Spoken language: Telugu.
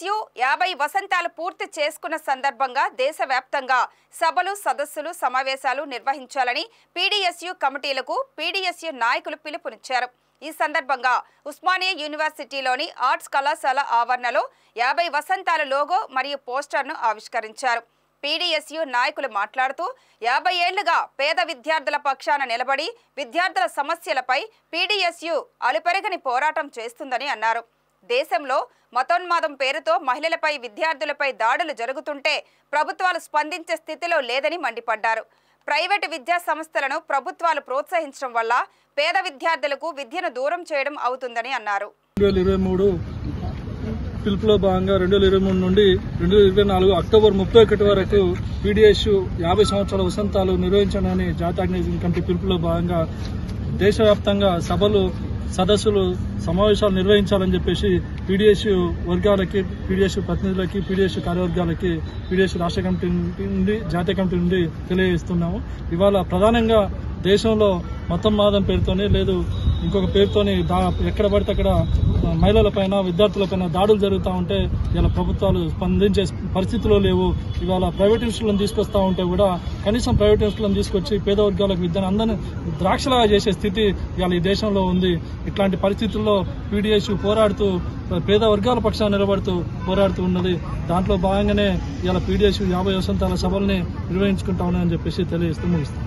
పీడీఎస్యు 50 వసంతాలు పూర్తి చేసుకున్న సందర్భంగా దేశవ్యాప్తంగా సభలు సదస్సులు సమావేశాలు నిర్వహించాలని పీడీఎస్యు కమిటీలకు పీడీఎస్యు నాయకులు పిలుపునిచ్చారు। ఈ సందర్భంగా ఉస్మానియా యూనివర్సిటీలోని ఆర్ట్స్ కళాశాల ఆవరణలో 50 వసంతాల లోగో మరియు పోస్టర్ను ఆవిష్కరించారు। పీడీఎస్యు నాయకులు మాట్లాడుతూ 50 ఏళ్లుగా పేద విద్యార్థుల పక్షాన నిలబడి విద్యార్థుల సమస్యలపై పీడీఎస్యు అలుపెరగని పోరాటం చేస్తుందని అన్నారు। దేశంలో మతోన్మాదం పేరుతో మహిళలపై విద్యార్థులపై దాడులు జరుగుతుంటే ప్రభుత్వాలు స్పందించే స్థితిలో లేదని మండిపడ్డారు। ప్రైవేటు విద్యా సంస్థలను ప్రభుత్వాలు ప్రోత్సహించడం వల్ల పేద విద్యార్థులకు విద్యను దూరం చేయడం అవుతుందని అన్నారు। 2023 పిలుపులో భాగంగా 2023 నుండి 2024 అక్టోబర్ 31 వరకు పీడీఎస్యు 50 సంవత్సరాల వసంతాలు నిర్వహించడాన్ని జాతీయ ఆర్గనైజింగ్ కమిటీ పిలుపులో భాగంగా దేశవ్యాప్తంగా సభలు సదస్సులు సమావేశాలు నిర్వహించాలని చెప్పేసి పీడీఎస్యు వర్గాలకి పీడీఎస్యు ప్రతినిధులకి పీడీఎస్యు కార్యవర్గాలకి పీడీఎస్యు రాష్ట్ర కమిటీ నుండి జాతీయ కమిటీ నుండి తెలియజేస్తున్నాము। ఇవాళ ప్రధానంగా దేశంలో మతోన్మాదం పేరుతోనే లేదు ఇంకొక పేరుతోని ఎక్కడ పడితే అక్కడ మహిళలపైన విద్యార్థులపైన దాడులు జరుగుతూ ఉంటే ఇలా ప్రభుత్వాలు స్పందించే పరిస్థితిలో లేవు। ఇవాళ ప్రైవేట్ ఇన్స్టిట్యూట్లను తీసుకొస్తా ఉంటే కూడా కనీసం ప్రైవేట్ ఇన్స్టిట్యూట్లను తీసుకొచ్చి పేద వర్గాలకు విద్యను అందరినీ ద్రాక్షలాగా చేసే స్థితి ఇవాళ ఈ దేశంలో ఉంది। ఇట్లాంటి పరిస్థితుల్లో పీడీఎస్యు పోరాడుతూ పేద వర్గాల పక్షాన నిలబడుతూ పోరాడుతూ ఉన్నది। దాంట్లో భాగంగానే ఇలా పీడీఎస్యు 50 వసంతాల సభల్ని నిర్వహించుకుంటా ఉన్నాయని చెప్పేసి తెలియజేస్తూ ముగిస్తాం।